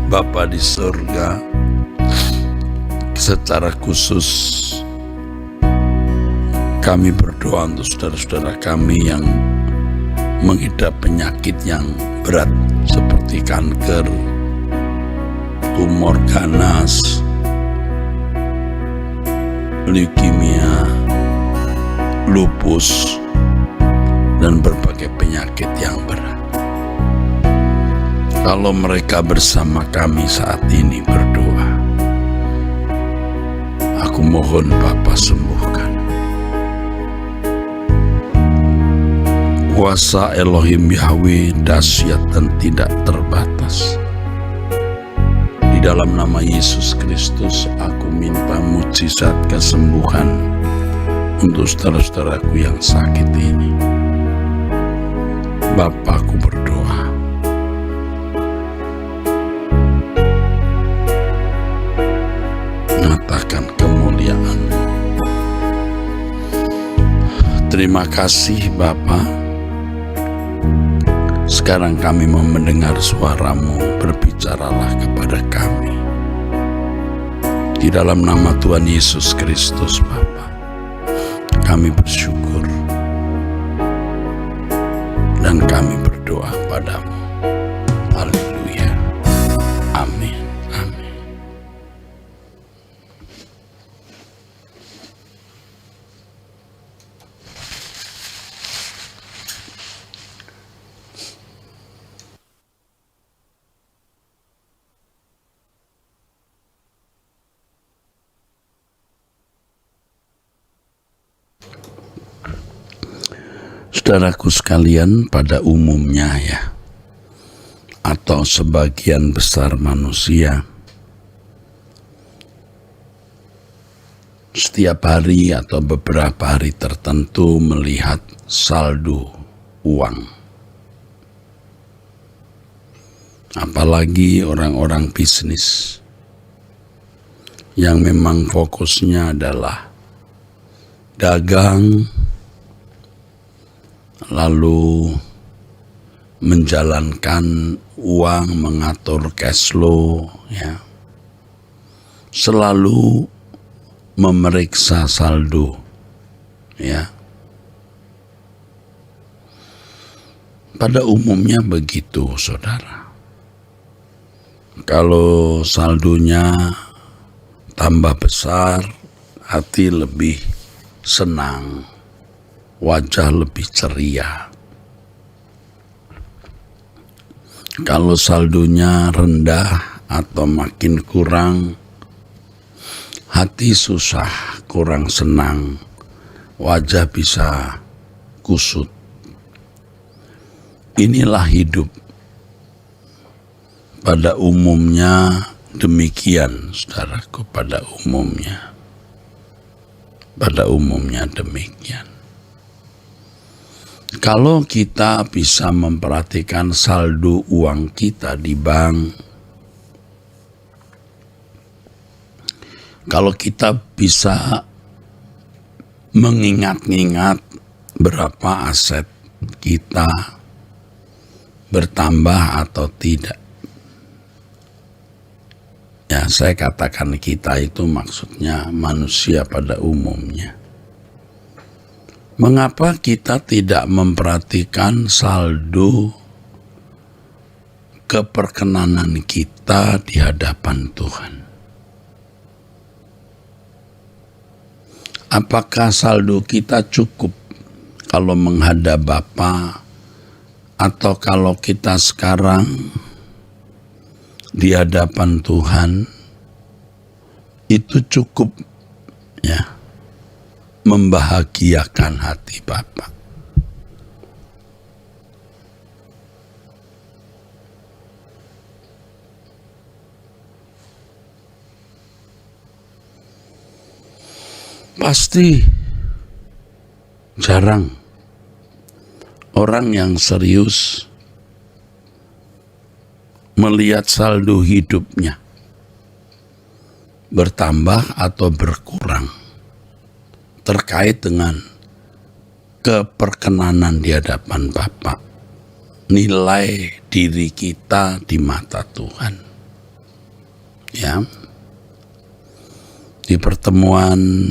Bapa di surga, secara khusus kami berdoa untuk saudara-saudara kami yang mengidap penyakit yang berat seperti kanker, tumor ganas, leukemia, lupus, dan berbagai penyakit yang berat. Kalau mereka bersama kami saat ini berdoa, aku mohon Bapa sembuhkan. Kuasa Elohim Yahweh dahsyat dan tidak terbatas. Di dalam nama Yesus Kristus, aku minta mujizat kesembuhan untuk saudara-saudaraku yang sakit ini. Bapa, aku berdoa, nyatakan kemuliaan. Terima kasih Bapa. Sekarang kami mau mendengar suara-Mu, berbicaralah kepada kami. Di dalam nama Tuhan Yesus Kristus Bapa, kami bersyukur dan kami berdoa padamu. Haleluya. Amin. Amin. Saudaraku sekalian, pada umumnya atau sebagian besar manusia, setiap hari atau beberapa hari tertentu melihat saldo uang. Apalagi orang-orang bisnis yang memang fokusnya adalah dagang, lalu menjalankan uang, mengatur cash flow, selalu memeriksa saldo, Pada umumnya begitu, saudara. Kalau saldonya tambah besar, hati lebih senang, wajah lebih ceria. Kalau saldonya rendah atau makin kurang, hati susah, kurang senang, wajah bisa kusut. Inilah hidup. Pada umumnya demikian, saudaraku, pada umumnya demikian. Kalau kita bisa memperhatikan saldo uang kita di bank, kalau kita bisa mengingat-ingat berapa aset kita bertambah atau tidak. Saya katakan kita itu maksudnya manusia pada umumnya. Mengapa kita tidak memperhatikan saldo keperkenanan kita di hadapan Tuhan? Apakah saldo kita cukup kalau menghadap Bapa, atau kalau kita sekarang di hadapan Tuhan itu cukup membahagiakan hati Bapa? Pasti jarang orang yang serius melihat saldo hidupnya bertambah atau berkurang terkait dengan keperkenanan di hadapan Bapa, nilai diri kita di mata Tuhan. ya. Di pertemuan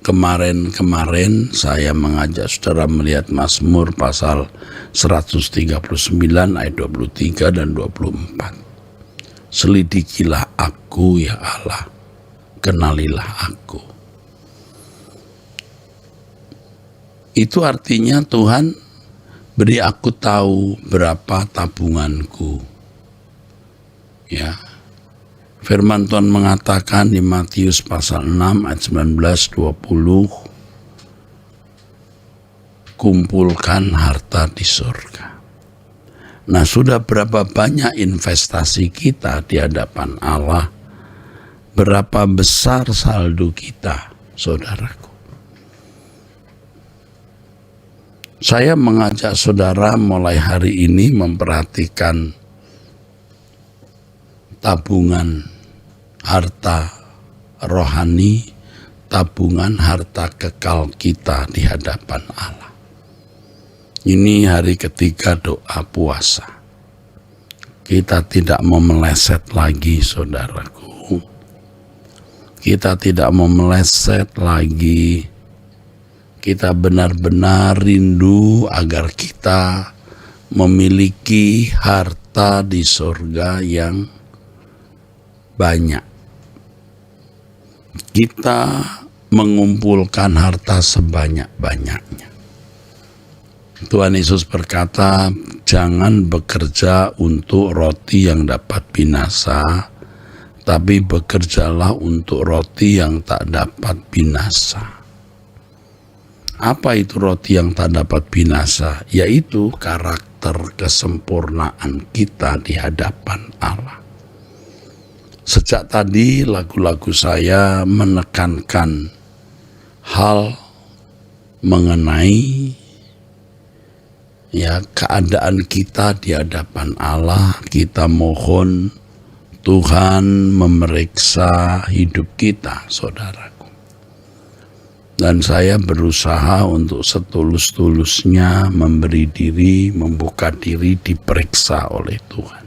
kemarin saya mengajak saudara melihat Mazmur pasal 139 ayat 23 dan 24. Selidikilah aku ya Allah, kenalilah aku. Itu artinya Tuhan, beri aku tahu berapa tabunganku. Ya. Firman Tuhan mengatakan di Matius pasal 6 ayat 19-20, kumpulkan harta di surga. Nah, sudah berapa banyak investasi kita di hadapan Allah? Berapa besar saldo kita, saudaraku? Saya mengajak saudara mulai hari ini memperhatikan tabungan harta rohani, tabungan harta kekal kita di hadapan Allah. Ini hari ketiga doa puasa. Kita tidak mau meleset lagi, saudaraku. Kita tidak mau meleset lagi. Kita benar-benar rindu agar kita memiliki harta di surga yang banyak. Kita mengumpulkan harta sebanyak-banyaknya. Tuhan Yesus berkata, jangan bekerja untuk roti yang dapat binasa, tapi bekerjalah untuk roti yang tak dapat binasa. Apa itu roti yang tak dapat binasa? Yaitu karakter kesempurnaan kita di hadapan Allah. Sejak tadi lagu-lagu saya menekankan hal mengenai keadaan kita di hadapan Allah. Kita mohon Tuhan memeriksa hidup kita, saudaraku. Dan saya berusaha untuk setulus-tulusnya memberi diri, membuka diri diperiksa oleh Tuhan.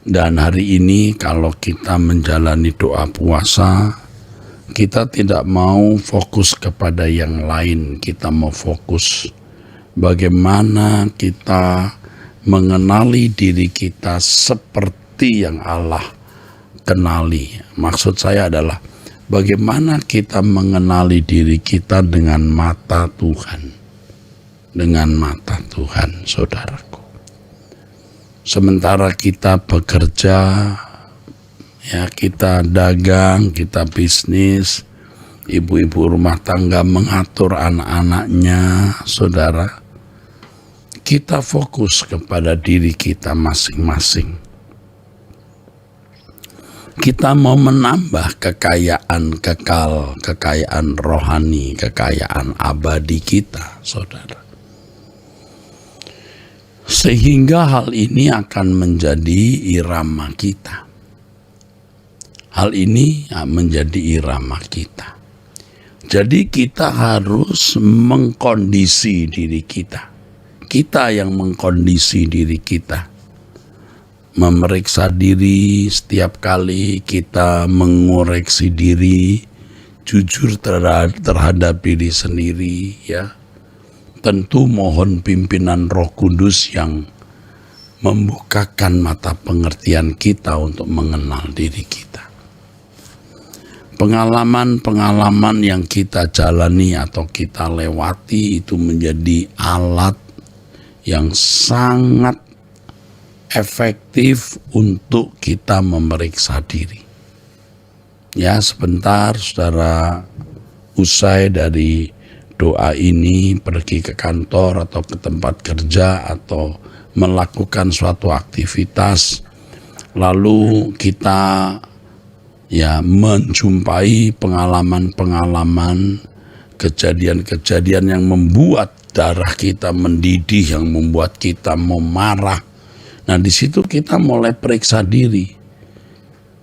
Dan hari ini kalau kita menjalani doa puasa, kita tidak mau fokus kepada yang lain. Kita mau fokus bagaimana kita mengenali diri kita seperti yang Allah kenali. Maksud saya adalah bagaimana kita mengenali diri kita dengan mata Tuhan. Dengan mata Tuhan, saudaraku. Sementara kita bekerja, kita dagang, kita bisnis, ibu-ibu rumah tangga mengatur anak-anaknya, saudara, kita fokus kepada diri kita masing-masing. Kita mau menambah kekayaan kekal, kekayaan rohani, kekayaan abadi kita, saudara. Sehingga hal ini akan menjadi irama kita. Hal ini menjadi irama kita. Jadi kita harus mengkondisi diri kita. Kita yang mengkondisi diri kita. Memeriksa diri setiap kali kita mengoreksi diri, jujur terhadap diri sendiri, ya. Tentu mohon pimpinan Roh Kudus yang membukakan mata pengertian kita untuk mengenal diri kita. Pengalaman-pengalaman yang kita jalani atau kita lewati itu menjadi alat yang sangat efektif untuk kita memeriksa diri. Ya, sebentar saudara usai dari doa ini pergi ke kantor atau ke tempat kerja atau melakukan suatu aktivitas, lalu kita menjumpai pengalaman-pengalaman, kejadian-kejadian yang membuat darah kita mendidih, yang membuat kita mau marah. Nah, di situ kita mulai periksa diri.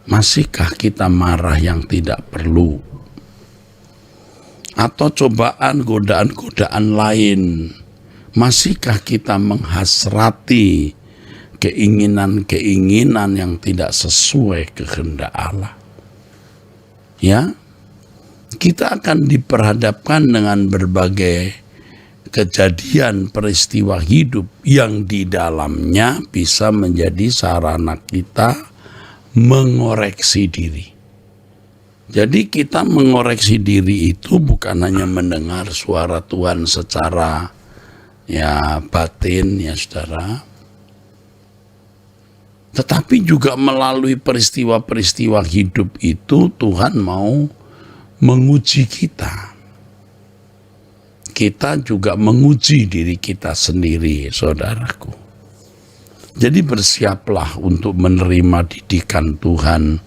Masihkah kita marah yang tidak perlu? Atau cobaan, godaan-godaan lain, masihkah kita menghasrati keinginan-keinginan yang tidak sesuai kehendak Allah. Ya, kita akan diperhadapkan dengan berbagai kejadian peristiwa hidup yang di dalamnya bisa menjadi sarana kita mengoreksi diri. Jadi kita mengoreksi diri itu bukan hanya mendengar suara Tuhan secara batin, saudara, tetapi juga melalui peristiwa-peristiwa hidup itu Tuhan mau menguji kita. Kita juga menguji diri kita sendiri, saudaraku. Jadi bersiaplah untuk menerima didikan Tuhan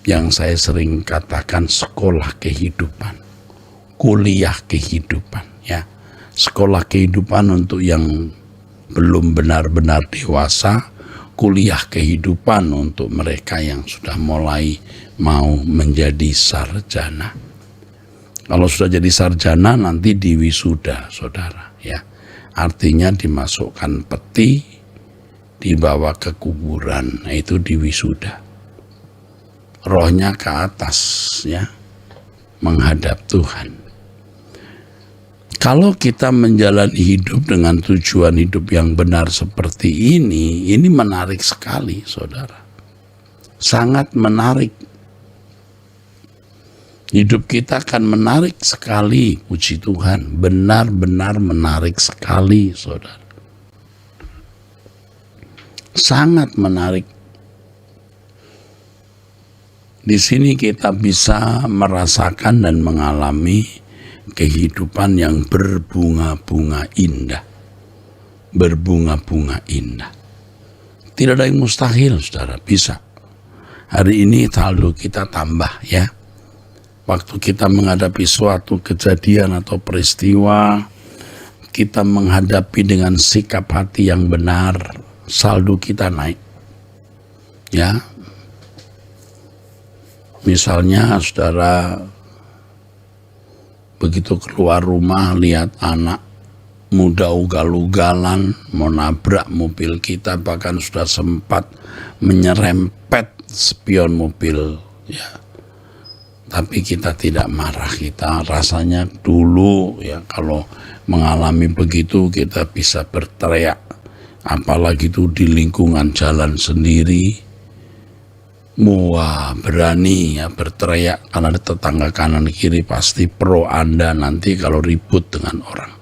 yang saya sering katakan sekolah kehidupan, kuliah kehidupan, ya. Sekolah kehidupan untuk yang belum benar-benar dewasa, kuliah kehidupan untuk mereka yang sudah mulai mau menjadi sarjana. Kalau sudah jadi sarjana nanti diwisuda, saudara, ya. Artinya dimasukkan peti, dibawa ke kuburan, itu diwisuda. Rohnya ke atas, ya, menghadap Tuhan. Kalau kita menjalani hidup dengan tujuan hidup yang benar seperti ini menarik sekali, saudara. Sangat menarik. Hidup kita akan menarik sekali, puji Tuhan. Benar-benar menarik sekali, saudara. Sangat menarik. Di sini kita bisa merasakan dan mengalami kehidupan yang berbunga-bunga indah. Berbunga-bunga indah. Tidak ada yang mustahil, saudara, bisa. Hari ini saldo kita tambah, ya. Waktu kita menghadapi suatu kejadian atau peristiwa, kita menghadapi dengan sikap hati yang benar, saldo kita naik. Ya. Misalnya, saudara, begitu keluar rumah lihat anak muda ugal-ugalan mau nabrak mobil kita, bahkan sudah sempat menyerempet spion mobil, ya. Tapi kita tidak marah, kita rasanya dulu, ya, kalau mengalami begitu kita bisa berteriak, apalagi itu di lingkungan jalan sendiri. Wah, berani, ya, berteriak karena ada tetangga kanan kiri pasti pro Anda nanti kalau ribut dengan orang.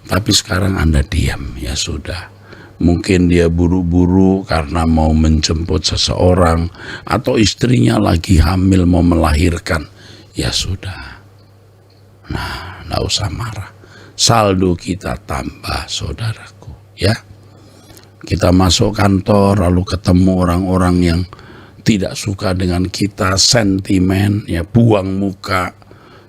Tapi sekarang Anda diam, ya sudah. Mungkin dia buru-buru karena mau menjemput seseorang, atau istrinya lagi hamil mau melahirkan. Ya sudah. Nah, enggak usah marah. Saldo kita tambah, saudaraku, ya. Kita masuk kantor lalu ketemu orang-orang yang tidak suka dengan kita, sentimen, ya, buang muka,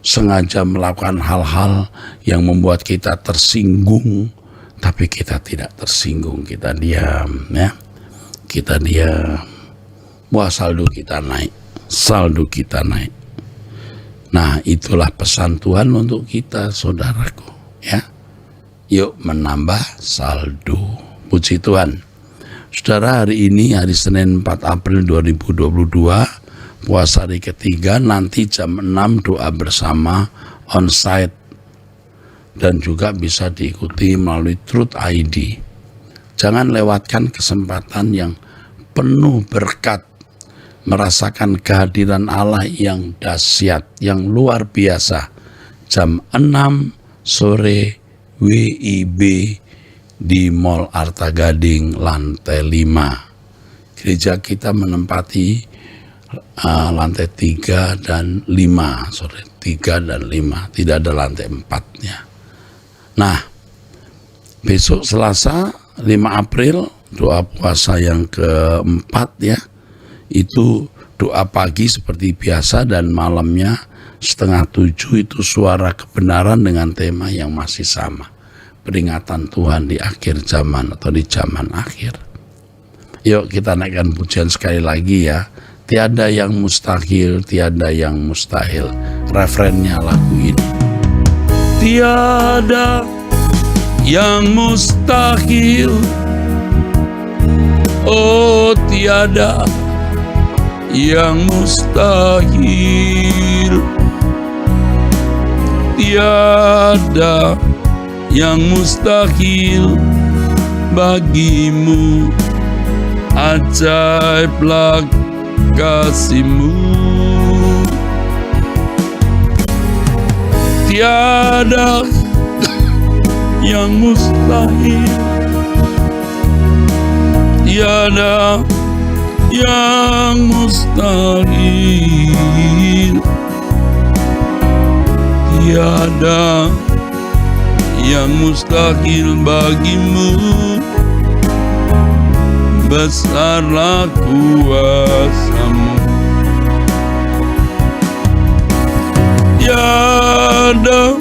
sengaja melakukan hal-hal yang membuat kita tersinggung, tapi kita tidak tersinggung, kita diam, ya. Kita diam. Wah, saldo kita naik, saldo kita naik. Nah, itulah pesan Tuhan untuk kita, saudaraku, ya. Yuk menambah saldo. Puji Tuhan. Saudara, hari ini hari Senin 4 April 2022, puasa hari ketiga, nanti jam 6 doa bersama onsite dan juga bisa diikuti melalui Truth ID. Jangan lewatkan kesempatan yang penuh berkat, merasakan kehadiran Allah yang dahsyat, yang luar biasa. Jam 6 sore WIB di Mall Arta Gading lantai 5. Gereja kita menempati lantai 3 dan 5, 3 dan 5, tidak ada lantai 4-nya. Nah, besok Selasa 5 April doa puasa yang keempat, ya. Itu doa pagi seperti biasa dan malamnya 6:30 itu suara kebenaran dengan tema yang masih sama. Peringatan Tuhan di akhir zaman atau di zaman akhir. Yuk kita naikkan pujian sekali lagi, ya. Tiada yang mustahil, tiada yang mustahil. Refrennya lagu ini. Tiada yang mustahil, Oh, tiada yang mustahil, tiada yang mustahil bagimu. Ajaiblah kasih-Mu, tiada yang mustahil, tiada yang mustahil, tiada yang mustahil bagimu. Besarlah kuasa-Mu, tiada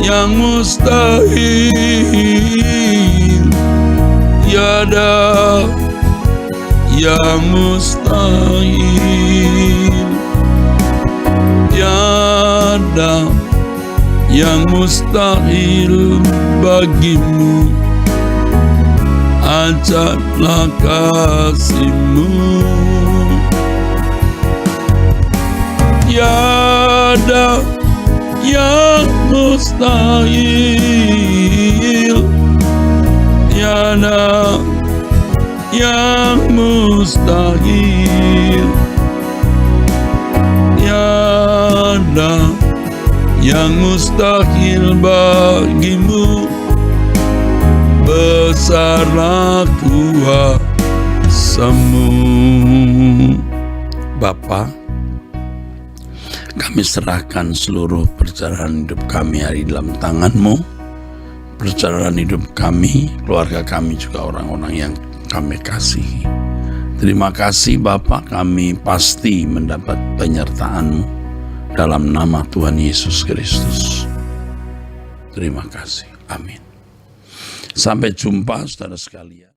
yang mustahil, tiada yang mustahil, tiada yang mustahil bagimu. Ajaiblah kasih-Mu, tiada yang mustahil, tiada yang mustahil, tiada yang mustahil bagimu. Besarlah kuasa-Mu. Bapa, kami serahkan seluruh perjalanan hidup kami hari dalam tangan-Mu. Perjalanan hidup kami, keluarga kami, juga orang-orang yang kami kasihi. Terima kasih Bapa, kami pasti mendapat penyertaan-Mu dalam nama Tuhan Yesus Kristus. Terima kasih. Amin. Sampai jumpa saudara sekalian.